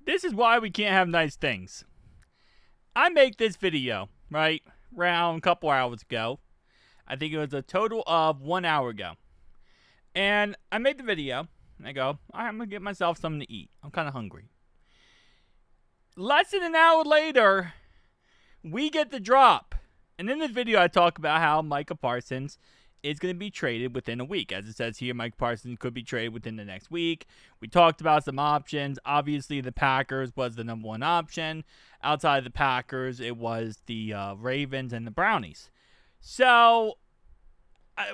This is why we can't have nice things. I make this video, right, around a couple hours ago. I think it was a total of 1 hour ago. And I made the video. And I go, all right, I'm going to get myself something to eat. I'm kind of hungry. Less than an hour later, we get the drop. And in this video, I talk about how Micah Parsons is going to be traded within a week. As it says here, Micah Parsons could be traded within the next week. We talked about some options. Obviously, the Packers was the number one option. Outside of the Packers, it was the Ravens and the Brownies. So,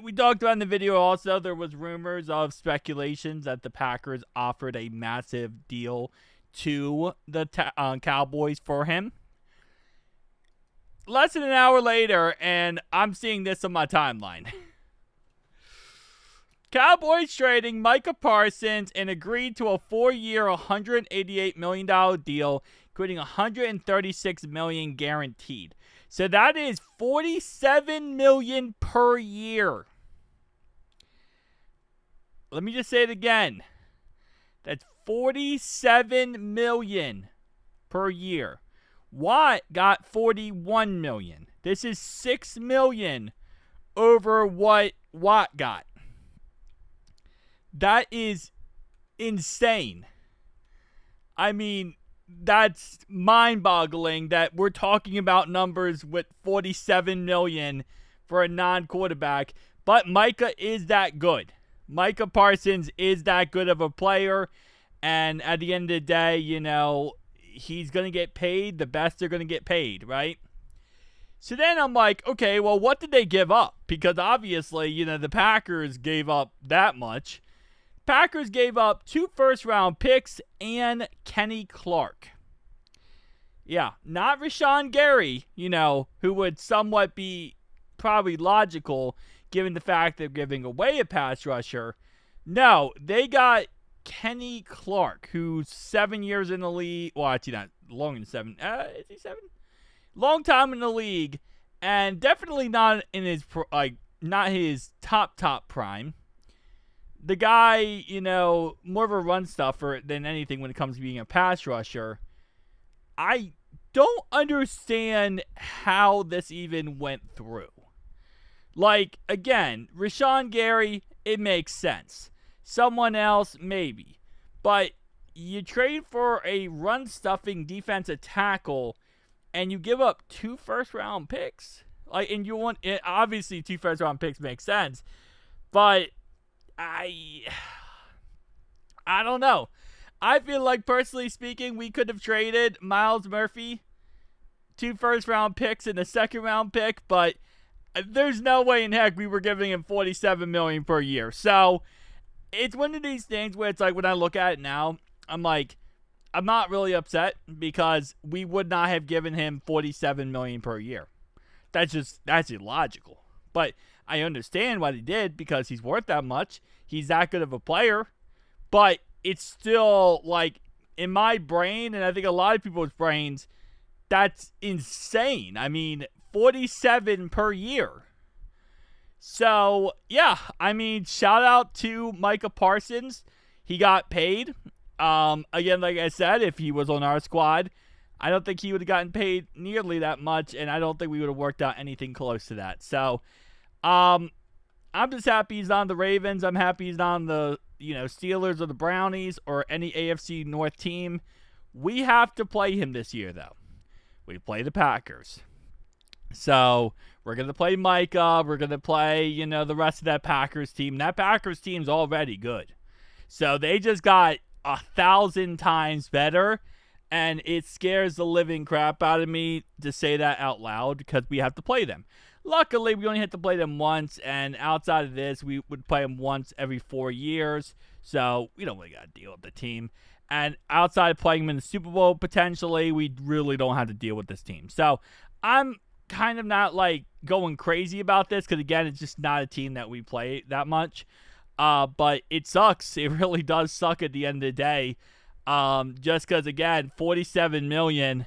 we talked about in the video also, there was rumors of speculations that the Packers offered a massive deal to the Cowboys for him. Less than an hour later, and I'm seeing this on my timeline. Cowboys trading Micah Parsons and agreed to a 4-year, $188 million deal, including $136 million guaranteed. So that is $47 million per year. Let me just say it again. That's $47 million per year. Watt got $41 million. This is $6 million over what Watt got. That is insane. I mean, that's mind-boggling that we're talking about numbers with $47 million for a non-quarterback. But Micah is that good. Micah Parsons is that good of a player. And at the end of the day, you know, he's going to get paid. The best are going to get paid, right? So then I'm like, okay, well, what did they give up? Because obviously, you know, the Packers gave up that much. Packers gave up 2 first-round picks and Kenny Clark. Yeah, not Rashawn Gary, you know, who would somewhat be probably logical given the fact they're giving away a pass rusher. No, they got Kenny Clark, who's 7 years in the league. Well, actually not longer than 7. Is he 7? Long time in the league, and definitely not in his not his top prime. The guy, you know, more of a run stuffer than anything when it comes to being a pass rusher. I don't understand how this even went through. Like, again, Rashawn Gary, it makes sense. Someone else, maybe. But you trade for a run-stuffing defensive tackle, and you give up 2 first-round picks? Like, and you want, obviously 2 first-round picks make sense, but I don't know. I feel like, personally speaking, we could have traded Myles Murphy, 2 first-round picks and a second-round pick, but there's no way in heck we were giving him $47 million per year. So it's one of these things where it's like, when I look at it now, I'm like, I'm not really upset because we would not have given him $47 million per year. That's illogical. But I understand what he did because he's worth that much. He's that good of a player. But it's still, like, in my brain, and I think a lot of people's brains, that's insane. I mean, 47 per year. So, yeah, I mean, shout out to Micah Parsons. He got paid. Again, like I said, if he was on our squad, I don't think he would have gotten paid nearly that much, and I don't think we would have worked out anything close to that. So, I'm just happy he's on the Ravens. I'm happy he's on the, you know, Steelers or the Brownies or any AFC North team. We have to play him this year, though. We play the Packers. So, we're going to play Micah. We're going to play, you know, the rest of that Packers team. That Packers team's already good. So, they just got 1,000 times better. And it scares the living crap out of me to say that out loud because we have to play them. Luckily, we only have to play them once. And outside of this, we would play them once every 4 years. So, we don't really got to deal with the team. And outside of playing them in the Super Bowl, potentially, we really don't have to deal with this team. So, I'm kind of not, like, going crazy about this because, again, it's just not a team that we play that much. But it sucks. It really does suck at the end of the day. Just because, again, $47 million,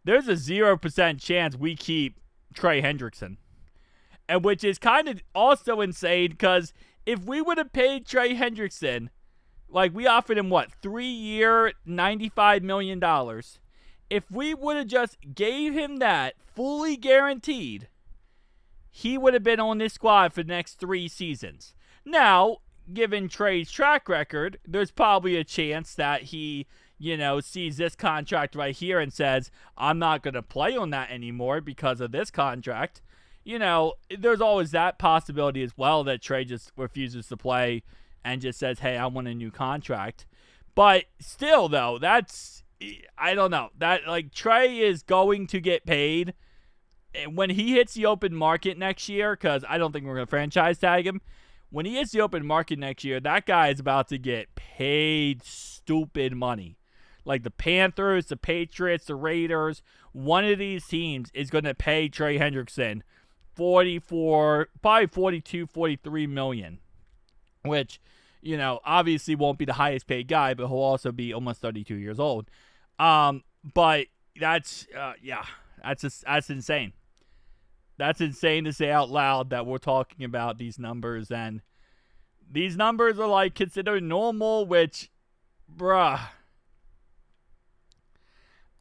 there's a 0% chance we keep Trey Hendrickson. And which is kind of also insane because if we would have paid Trey Hendrickson Like, we offered him, 3-year, $95 million. If we would have just gave him that fully guaranteed, he would have been on this squad for the next 3 seasons. Now, given Trey's track record, there's probably a chance that he, sees this contract right here and says, I'm not going to play on that anymore because of this contract. There's always that possibility as well that Trey just refuses to play and just says, hey, I want a new contract. But still, though, I don't know. Trey is going to get paid. When he hits the open market next year, because I don't think we're going to franchise tag him, when he hits the open market next year, that guy is about to get paid stupid money. Like the Panthers, the Patriots, the Raiders, one of these teams is going to pay Trey Hendrickson probably 42, 43 million, which, obviously won't be the highest paid guy, but he'll also be almost 32 years old. But that's insane. That's insane to say out loud that we're talking about these numbers, and these numbers are considered normal, which, bruh,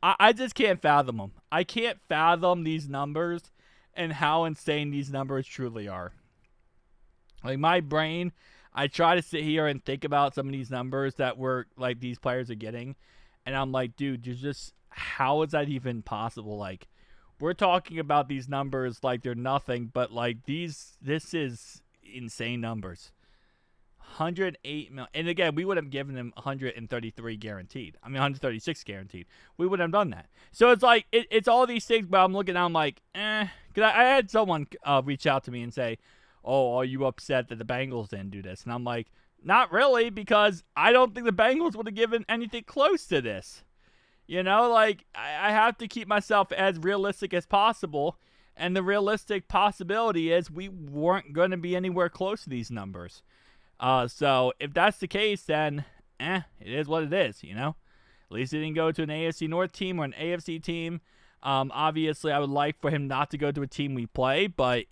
I just can't fathom them. I can't fathom these numbers and how insane these numbers truly are. My brain, I try to sit here and think about some of these numbers that these players are getting, and I'm like, dude, how is that even possible? We're talking about these numbers like they're nothing, but this is insane numbers. 108 million. And again, we would have given him 133 guaranteed. 136 guaranteed. We would have done that. So it's it's all these things, but I'm looking at, I'm like, eh. Because I had someone reach out to me and say, oh, are you upset that the Bengals didn't do this? And I'm like, not really, because I don't think the Bengals would have given anything close to this. I have to keep myself as realistic as possible. And the realistic possibility is we weren't going to be anywhere close to these numbers. So if that's the case, then it is what it is, At least he didn't go to an AFC North team or an AFC team. Obviously, I would like for him not to go to a team we play, but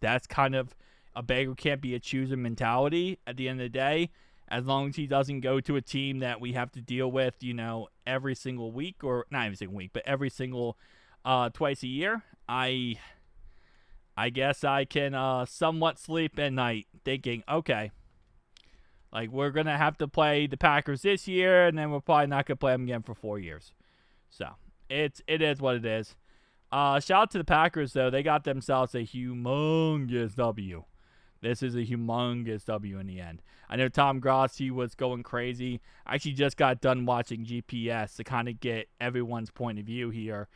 that's kind of a beggar can't be a chooser mentality at the end of the day. As long as he doesn't go to a team that we have to deal with, every single week, or not every single week, but every single twice a year, I guess I can somewhat sleep at night thinking, okay, we're going to have to play the Packers this year, and then we're probably not going to play them again for 4 years. So, it is what it is. Shout out to the Packers, though. They got themselves a humongous W. This is a humongous W in the end. I know Tom Grossi was going crazy. I actually just got done watching GPS to kind of get everyone's point of view here.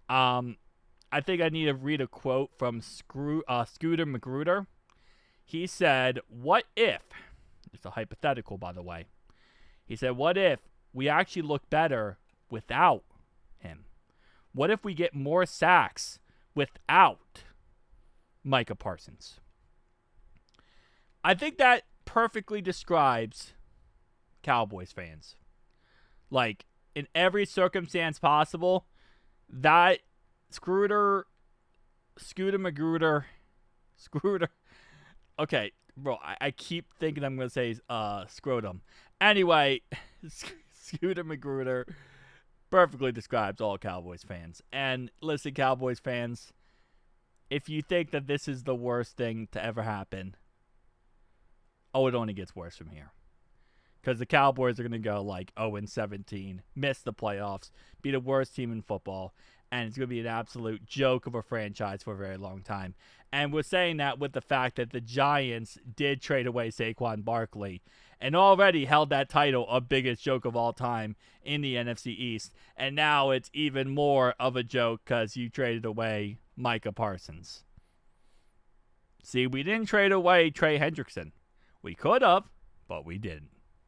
I think I need to read a quote from Scooter Magruder. He said, what if, it's a hypothetical, by the way. He said, what if we actually look better without him? What if we get more sacks without Micah Parsons? I think that perfectly describes Cowboys fans. In every circumstance possible, that Scooter Magruder. Okay, bro, I keep thinking I'm going to say scrotum. Anyway, Scooter Magruder perfectly describes all Cowboys fans. And listen, Cowboys fans, if you think that this is the worst thing to ever happen, it only gets worse from here. Because the Cowboys are going to go 0-17, miss the playoffs, be the worst team in football, and it's going to be an absolute joke of a franchise for a very long time. And we're saying that with the fact that the Giants did trade away Saquon Barkley and already held that title of biggest joke of all time in the NFC East. And now it's even more of a joke because you traded away Micah Parsons. See, we didn't trade away Trey Hendrickson. We could have, but we didn't.